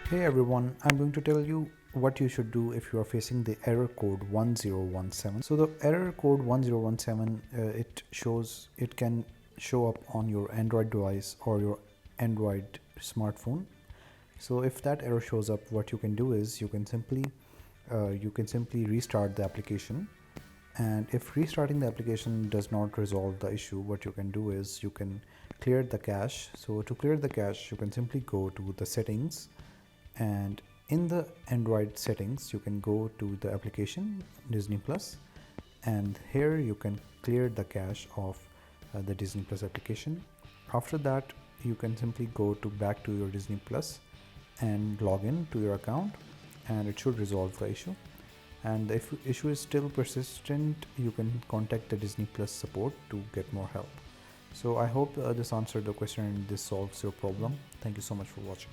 Hey everyone, I'm going to tell you what you should do if you are facing the error code 1017. So the error code 1017, it can show up on your Android device or your Android smartphone. So if that error shows up, what you can do is you can simply restart the application. And if restarting the application does not resolve the issue, what you can do is you can clear the cache. So to clear the cache, you can simply go to the settings, and in the Android settings you can go to the application Disney Plus, and here you can clear the cache of the Disney Plus application. After that, you can simply go to back to your Disney Plus and log in to your account, and it should resolve the issue. And if issue is still persistent, you can contact the Disney Plus support to get more help. So I hope this answered the question and this solves your problem. Thank you so much for watching.